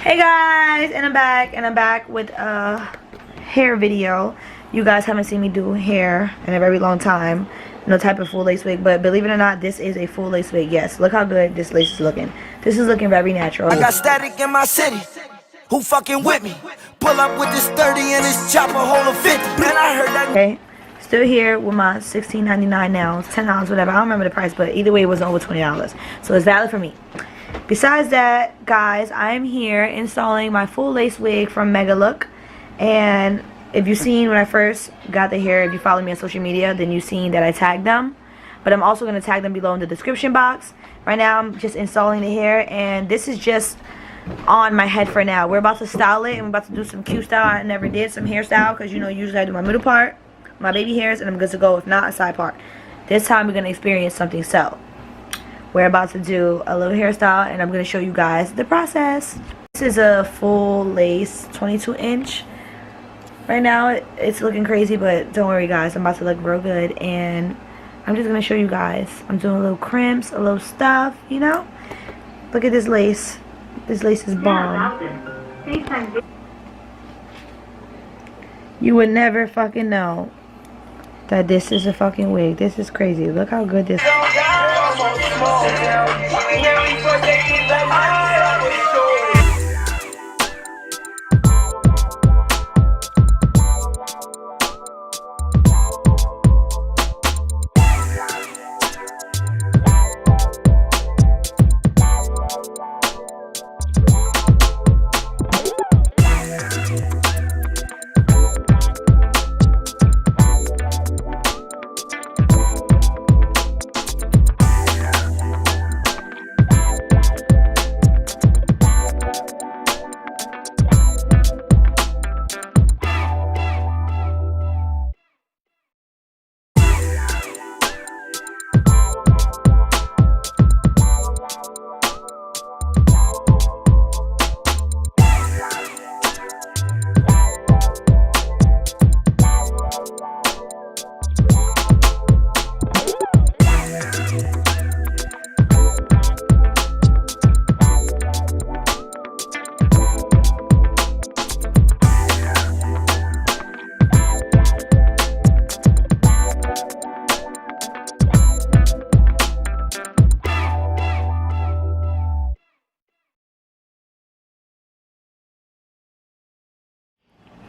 Hey guys, and I'm back with a hair video. You guys haven't seen me do hair in a very long time. No type of full lace wig, but believe it or not, this is a full lace wig. Yes, look how good this lace is looking. This is looking very natural. I got static in my city. Who fucking with me? Pull up with this 30 and this chopper hold a 50. Man, I heard that. Okay, still here with my $16.99 nails, $10, whatever. I don't remember the price, but either way, it was over $20. So it's valid for me. Besides that, guys, I'm here installing my full lace wig from Megalook. And if you've seen when I first got the hair, if you follow me on social media, then you've seen that I tagged them. But I'm also going to tag them below in the description box. Right now, I'm just installing the hair, and this is just on my head for now. We're about to style it, and we're about to do some cute style. I never did some hairstyle because, you know, usually I do my middle part, my baby hairs, and I'm good to go. If not, a side part. This time, we're going to experience something so. We're about to do a little hairstyle, and I'm going to show you guys the process. This is a full lace 22-inch. Right now, it's looking crazy, but don't worry, guys. I'm about to look real good, and I'm just going to show you guys. I'm doing a little crimps, a little stuff, you know? Look at this lace. This lace is bomb. You would never fucking know that this is a fucking wig. This is crazy. Look how good this is.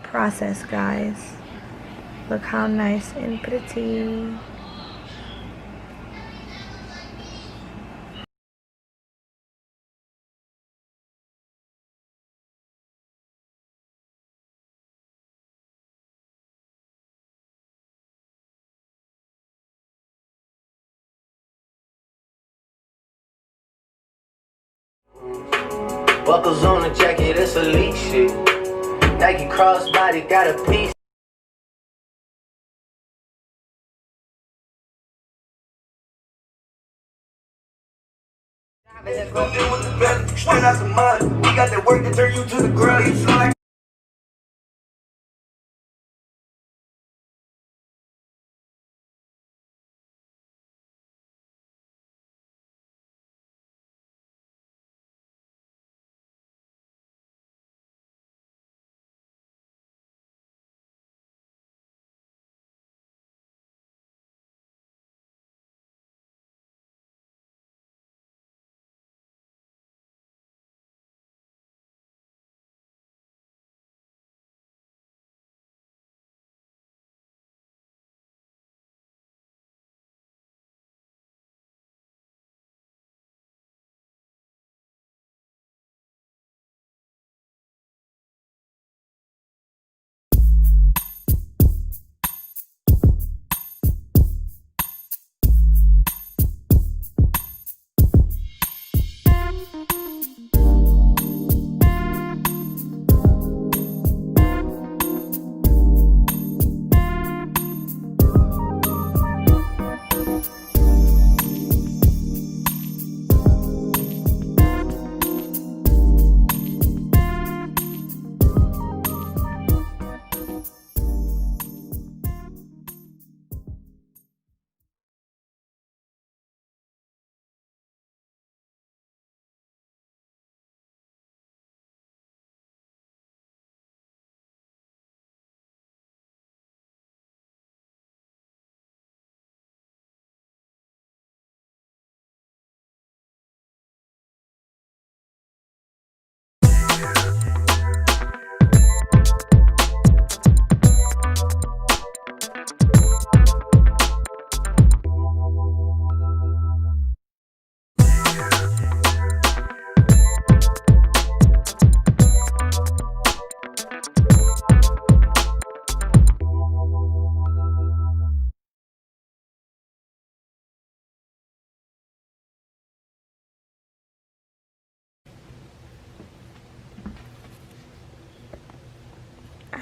Process, guys. Look how nice and pretty. Buckles on the jacket, it's elite shit. Nike crossbody got a piece. Straight out the mud. We got that work to turn you to the girl. You smell like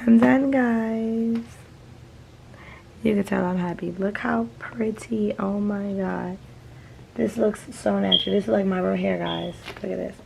I'm done, guys. You can tell I'm happy. Look how pretty. Oh my god. This looks so natural. This is like my real hair, guys. Look at this.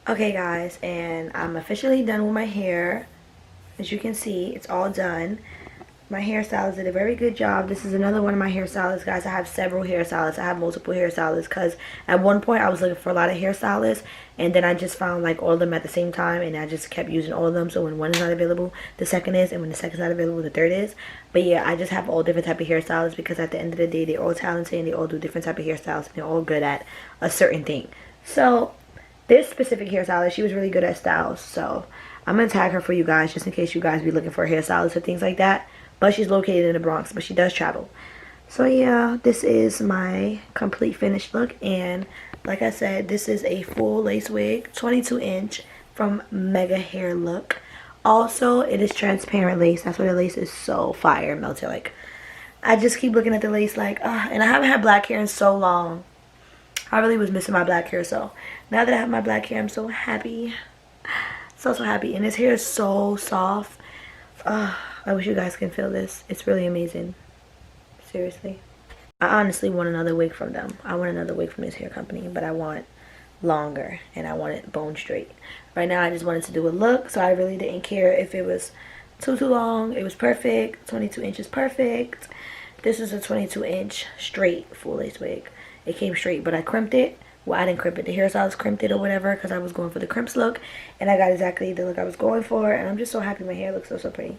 Okay guys, and I'm officially done with my hair. As you can see, it's all done. My hairstylist did a very good job. This is another one of my hairstylists, guys. I have several hairstylists. I have multiple hairstylists because at one point I was looking for a lot of hairstylists, and then I just found like all of them at the same time, and I just kept using all of them. So when one is not available, the second is, and when the second is not available, the third is. But yeah, I just have all different type of hairstylists because at the end of the day, they're all talented and they all do different type of hairstyles, and they're all good at a certain thing. So this specific hairstylist, she was really good at styles, so I'm gonna tag her for you guys just in case you guys be looking for a hairstylist or things like that. But she's located in the Bronx, but she does travel. So yeah, this is my complete finished look, and like I said, this is a full lace wig, 22-inch from Megalook. Also, it is transparent lace. That's why the lace is so fire, melted. Like, I just keep looking at the lace like, and I haven't had black hair in so long. I really was missing my black hair, so now that I have my black hair, I'm so happy. So happy. And this hair is so soft. I wish you guys can feel this. It's really amazing. Seriously. I honestly want another wig from them. I want another wig from this hair company, but I want longer and I want it bone straight. Right now I just wanted to do a look, so I really didn't care if it was too long. It was perfect. 22 inches perfect. This is a 22-inch straight full lace wig. It came straight, but I crimped it. Well, I didn't crimp it. The hairstylist crimped it or whatever because I was going for the crimps look. And I got exactly the look I was going for. And I'm just so happy my hair looks so pretty.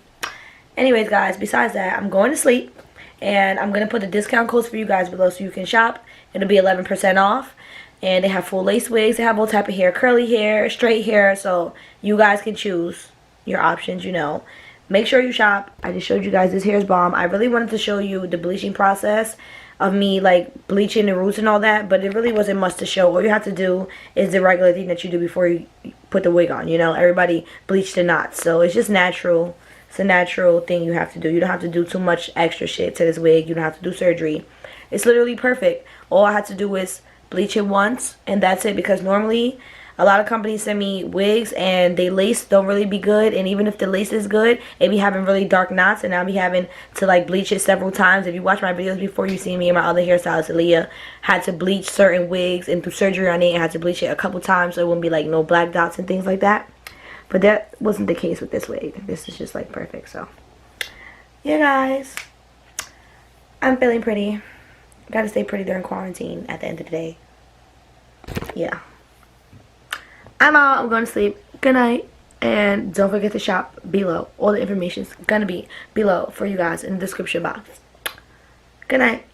Anyways, guys, besides that, I'm going to sleep. And I'm going to put the discount codes for you guys below so you can shop. It'll be 11% off. And they have full lace wigs. They have all type of hair. Curly hair, straight hair. So you guys can choose your options, you know. Make sure you shop. I just showed you guys this hair is bomb. I really wanted to show you the bleaching process of me like bleaching the roots and all that, but it really wasn't much to show. All you have to do is the regular thing that you do before you put the wig on, you know. Everybody bleach the knots, so it's just natural. It's a natural thing you have to do. You don't have to do too much extra shit to this wig. You don't have to do surgery. It's literally perfect. All I had to do is bleach it once and that's it, because normally a lot of companies send me wigs and they lace don't really be good, and even if the lace is good, it be having really dark knots, and I'll be having to like bleach it several times. If you watch my videos before, you see me and my other hairstylist Aaliyah had to bleach certain wigs and through surgery on it and had to bleach it a couple times so it wouldn't be like no black dots and things like that. But that wasn't the case with this wig. This is just like perfect. So yeah guys, I'm feeling pretty. Gotta stay pretty during quarantine at the end of the day. Yeah, I'm out. I'm going to sleep. Good night. And don't forget to shop below. All the information is going to be below for you guys in the description box. Good night.